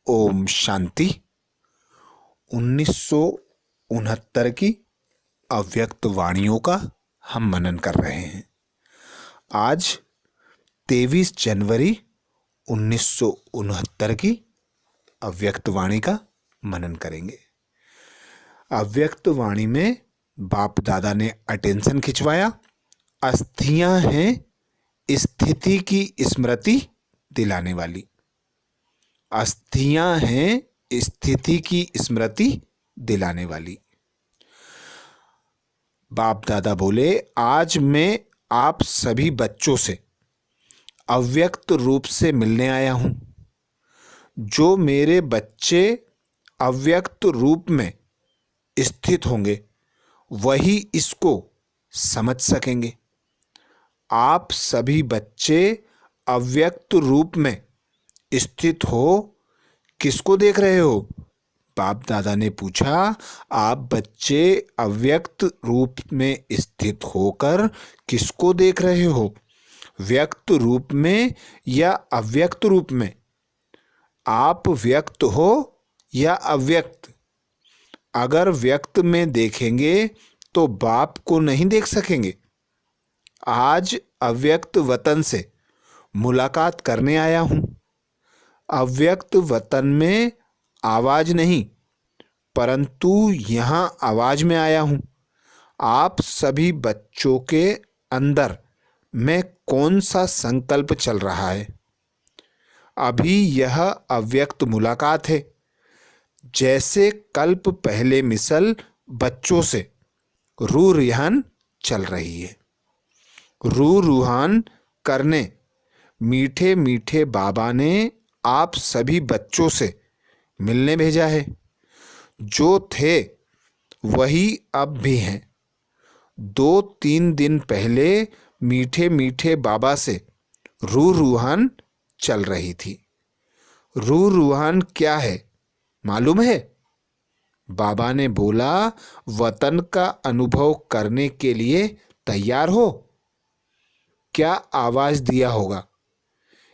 ओम शांति। 1969 की अव्यक्त वाणियों का हम मनन कर रहे हैं। आज 23 जनवरी 1969 की अव्यक्त वाणी का मनन करेंगे। अव्यक्त वाणी में बाप दादा ने अटेंशन खिंचवाया। अस्थियां हैं स्थिति की स्मृति दिलाने वाली। अस्थियां हैं स्थिति की स्मृति दिलाने वाली। बाप दादा बोले, आज मैं आप सभी बच्चों से अव्यक्त रूप से मिलने आया हूं। जो मेरे बच्चे अव्यक्त रूप में स्थित होंगे वही इसको समझ सकेंगे। आप सभी बच्चे अव्यक्त रूप में स्थित हो, किसको देख रहे हो? बाप दादा ने पूछा। आप बच्चे अव्यक्त रूप में स्थित होकर किसको देख रहे हो? व्यक्त रूप में या अव्यक्त रूप में? आप व्यक्त हो या अव्यक्त? अगर व्यक्त में देखेंगे तो बाप को नहीं देख सकेंगे। आज अव्यक्त वतन से मुलाकात करने आया हूं। अव्यक्त वतन में आवाज नहीं, परंतु यहां आवाज में आया हूं। आप सभी बच्चों के अंदर में कौन सा संकल्प चल रहा है? अभी यह अव्यक्त मुलाकात है। जैसे कल्प पहले मिसल बच्चों से रूह रिहान चल रही है। रूह रूहान करने मीठे मीठे बाबा ने आप सभी बच्चों से मिलने भेजा है। जो थे वही अब भी हैं। 2-3 दिन पहले मीठे मीठे बाबा से रूह रूहान चल रही थी। रूह रूहान क्या है मालूम है? बाबा ने बोला, वतन का अनुभव करने के लिए तैयार हो? क्या आवाज दिया होगा?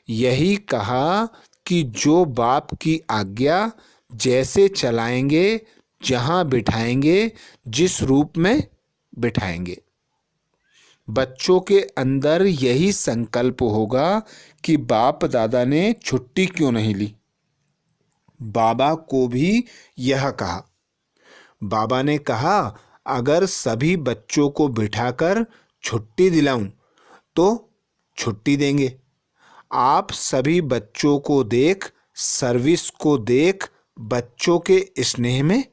यही कहा कि जो बाप की आज्ञा जैसे चलाएंगे, जहां बिठाएंगे, जिस रूप में बिठाएंगे। बच्चों के अंदर यही संकल्प होगा कि बाप दादा ने छुट्टी क्यों नहीं ली। बाबा को भी यह कहा। बाबा ने कहा, अगर सभी बच्चों को बिठाकर छुट्टी दिलाऊं तो छुट्टी देंगे। आप सभी बच्चों को देख, सर्विस को देख, बच्चों के स्नेह में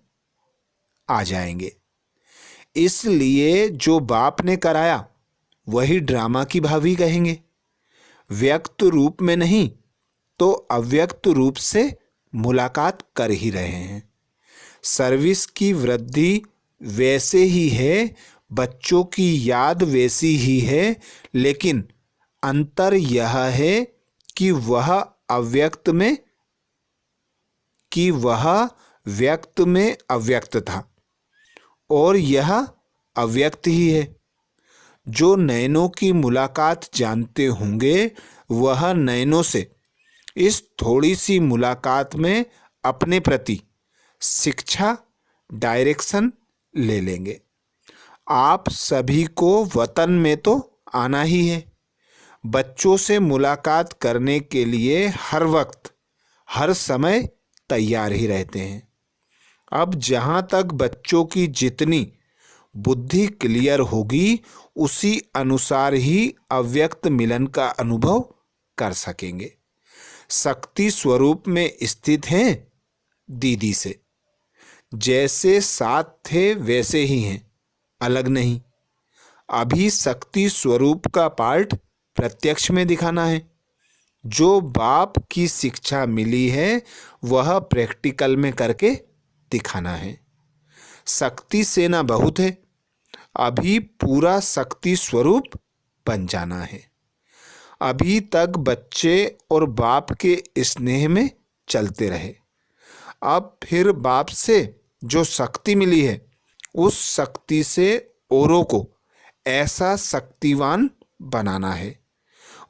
आ जाएंगे। इसलिए जो बाप ने कराया वही ड्रामा की भावी कहेंगे। व्यक्त रूप में नहीं तो अव्यक्त रूप से मुलाकात कर ही रहे हैं। सर्विस की वृद्धि वैसे ही है, बच्चों की याद वैसी ही है, लेकिन अंतर यह है कि वह व्यक्त में अव्यक्त था और यह अव्यक्त ही है। जो नयनों की मुलाकात जानते होंगे वह नयनों से इस थोड़ी सी मुलाकात में अपने प्रति शिक्षा, डायरेक्शन ले लेंगे। आप सभी को वतन में तो आना ही है। बच्चों से मुलाकात करने के लिए हर वक्त, हर समय तैयार ही रहते हैं। अब जहां तक बच्चों की जितनी बुद्धि क्लियर होगी, उसी अनुसार ही अव्यक्त मिलन का अनुभव कर सकेंगे। शक्ति स्वरूप में स्थित हैं दीदी से। जैसे साथ थे वैसे ही हैं, अलग नहीं। अभी शक्ति स्वरूप का पार्ट प्रत्यक्ष में दिखाना है। जो बाप की शिक्षा मिली है वह प्रैक्टिकल में करके दिखाना है। शक्ति सेना बहुत है, अभी पूरा शक्ति स्वरूप बन जाना है। अभी तक बच्चे और बाप के स्नेह में चलते रहे। अब फिर बाप से जो शक्ति मिली है उस शक्ति से औरों को ऐसा शक्तिवान बनाना है।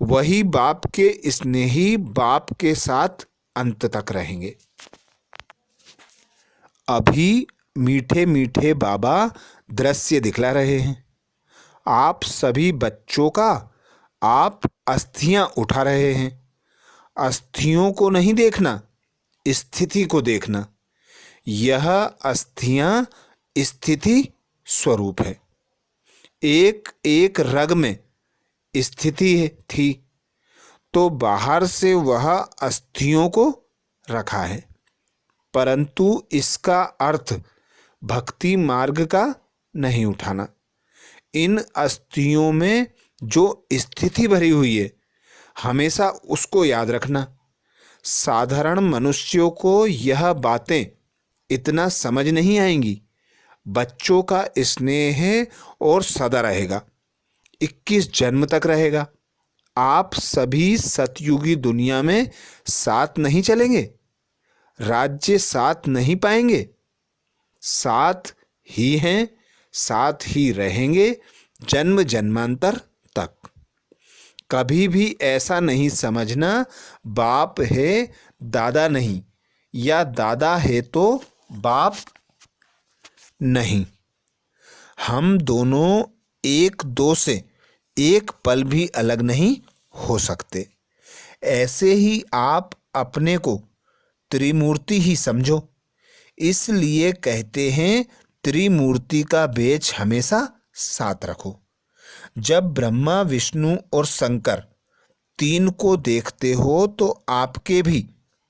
वही बाप के स्नेही बाप के साथ अंत तक रहेंगे। अभी मीठे मीठे बाबा दृश्य दिखला रहे हैं। आप सभी बच्चों का आप अस्थियां उठा रहे हैं। अस्थियों को नहीं देखना, स्थिति को देखना। यह अस्थियां स्थिति स्वरूप है। एक एक रग में स्थिति थी, तो बाहर से वह अस्थियों को रखा है, परंतु इसका अर्थ भक्ति मार्ग का नहीं उठाना। इन अस्थियों में जो स्थिति भरी हुई है, हमेशा उसको याद रखना। साधारण मनुष्यों को यह बातें इतना समझ नहीं आएंगी। बच्चों का स्नेह है और सदा रहेगा, 21 जन्म तक रहेगा। आप सभी सतयुगी दुनिया में साथ नहीं चलेंगे, राज्य साथ नहीं पाएंगे। साथ ही हैं, साथ ही रहेंगे जन्म जन्मांतर तक। कभी भी ऐसा नहीं समझना बाप है दादा नहीं, या दादा है तो बाप नहीं। हम दोनों एक दो से एक पल भी अलग नहीं हो सकते। ऐसे ही आप अपने को त्रिमूर्ति ही समझो। इसलिए कहते हैं त्रिमूर्ति का बेच हमेशा साथ रखो। जब ब्रह्मा विष्णु और शंकर तीन को देखते हो तो आपके भी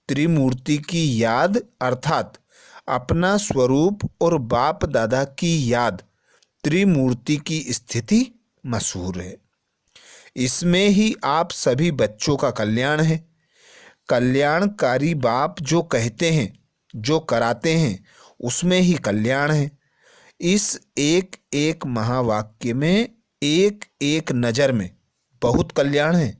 त्रिमूर्ति की याद अर्थात अपना स्वरूप और बाप दादा की याद त्रिमूर्ति की स्थिति मशहूर है। इसमें ही आप सभी बच्चों का कल्याण है। कल्याणकारी बाप जो कहते हैं, जो कराते हैं, उसमें ही कल्याण है। इस एक एक महावाक्य में एक एक नज़र में बहुत कल्याण है,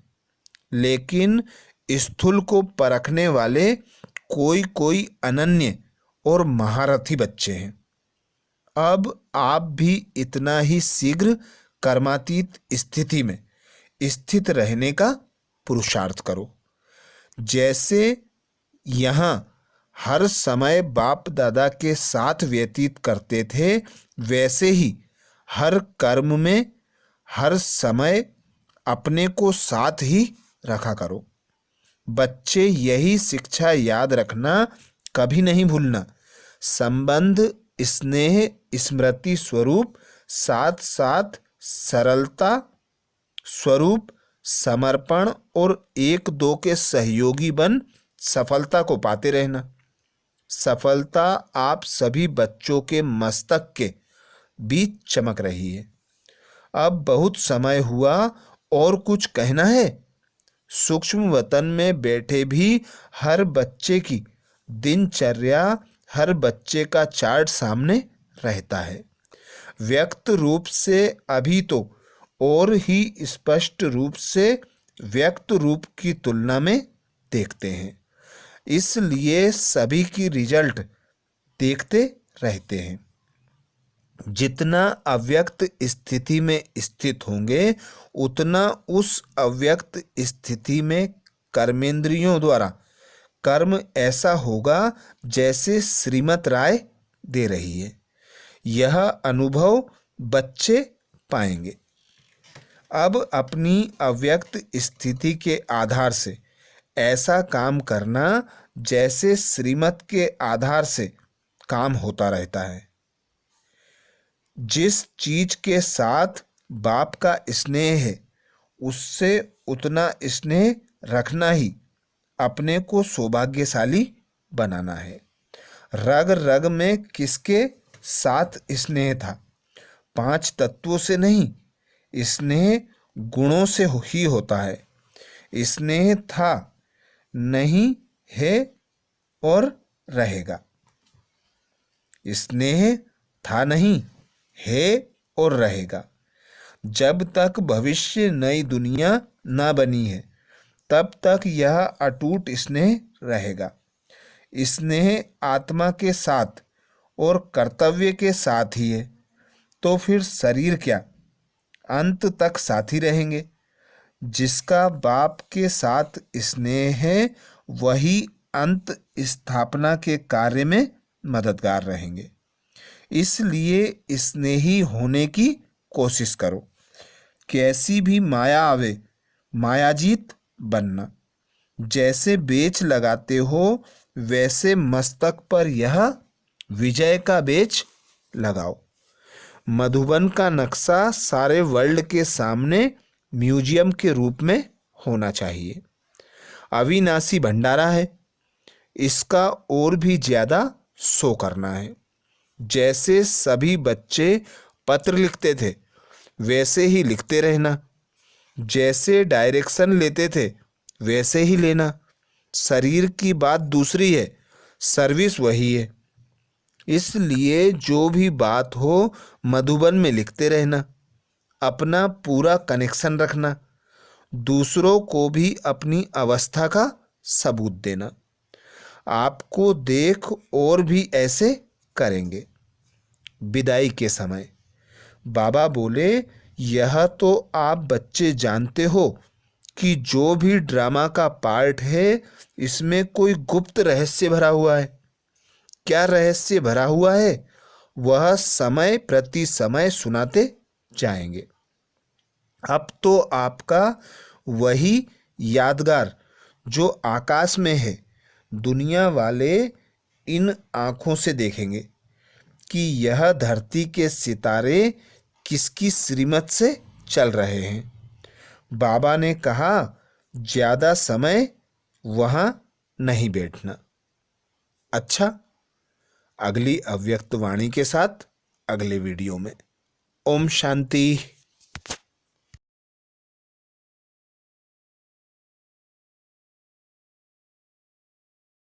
लेकिन स्थूल को परखने वाले कोई कोई अनन्य और महारथी बच्चे हैं। अब आप भी इतना ही शीघ्र कर्मातीत स्थिति में स्थित रहने का पुरुषार्थ करो। जैसे यहाँ हर समय बाप दादा के साथ व्यतीत करते थे, वैसे ही हर कर्म में हर समय अपने को साथ ही रखा करो। बच्चे यही शिक्षा याद रखना, कभी नहीं भूलना। संबंध, स्नेह, स्मृति स्वरूप, साथ साथ सरलता स्वरूप, समर्पण और एक दो के सहयोगी बन सफलता को पाते रहना। सफलता आप सभी बच्चों के मस्तक के बीच चमक रही है। अब बहुत समय हुआ, और कुछ कहना है? सूक्ष्म वतन में बैठे भी हर बच्चे की दिनचर्या, हर बच्चे का चार्ट सामने रहता है। व्यक्त रूप से अभी तो और ही स्पष्ट रूप से व्यक्त रूप की तुलना में देखते हैं, इसलिए सभी की रिजल्ट देखते रहते हैं। जितना अव्यक्त स्थिति में स्थित होंगे, उतना उस अव्यक्त स्थिति में कर्मेंद्रियों द्वारा कर्म ऐसा होगा जैसे श्रीमत राय दे रही है। यह अनुभव बच्चे पाएंगे। अब अपनी अव्यक्त स्थिति के आधार से ऐसा काम करना जैसे श्रीमत के आधार से काम होता रहता है। जिस चीज के साथ बाप का स्नेह है, उससे उतना स्नेह रखना ही अपने को सौभाग्यशाली बनाना है। रग रग में किसके साथ स्नेह था? 5 तत्वों से नहीं, स्नेह गुणों से ही होता है। स्नेह था, नहीं है और रहेगा। स्नेह था, नहीं है और रहेगा। जब तक भविष्य नई दुनिया ना बनी है, तब तक यह अटूट स्नेह रहेगा। स्नेह आत्मा के साथ और कर्तव्य के साथ ही है, तो फिर शरीर क्या, अंत तक साथी रहेंगे। जिसका बाप के साथ स्नेह है, वही अंत स्थापना के कार्य में मददगार रहेंगे। इसलिए स्नेही होने की कोशिश करो। कैसी भी माया आवे, मायाजीत बनना। जैसे बेच लगाते हो वैसे मस्तक पर यह विजय का बेच लगाओ। मधुबन का नक्शा सारे वर्ल्ड के सामने म्यूजियम के रूप में होना चाहिए। अविनाशी भंडारा है, इसका और भी ज्यादा शो करना है। जैसे सभी बच्चे पत्र लिखते थे वैसे ही लिखते रहना। जैसे डायरेक्शन लेते थे वैसे ही लेना। शरीर की बात दूसरी है, सर्विस वही है। इसलिए जो भी बात हो मधुबन में लिखते रहना। अपना पूरा कनेक्शन रखना। दूसरों को भी अपनी अवस्था का सबूत देना। आपको देख और भी ऐसे करेंगे। विदाई के समय बाबा बोले, यह तो आप बच्चे जानते हो कि जो भी ड्रामा का पार्ट है इसमें कोई गुप्त रहस्य भरा हुआ है। क्या रहस्य भरा हुआ है वह समय प्रति समय सुनाते जाएंगे। अब तो आपका वही यादगार जो आकाश में है दुनिया वाले इन आँखों से देखेंगे कि यह धरती के सितारे किसकी श्रीमत से चल रहे हैं। बाबा ने कहा, ज्यादा समय वहां नहीं बैठना। अच्छा, अगली अव्यक्त वाणी के साथ अगले वीडियो में। ओम शांति।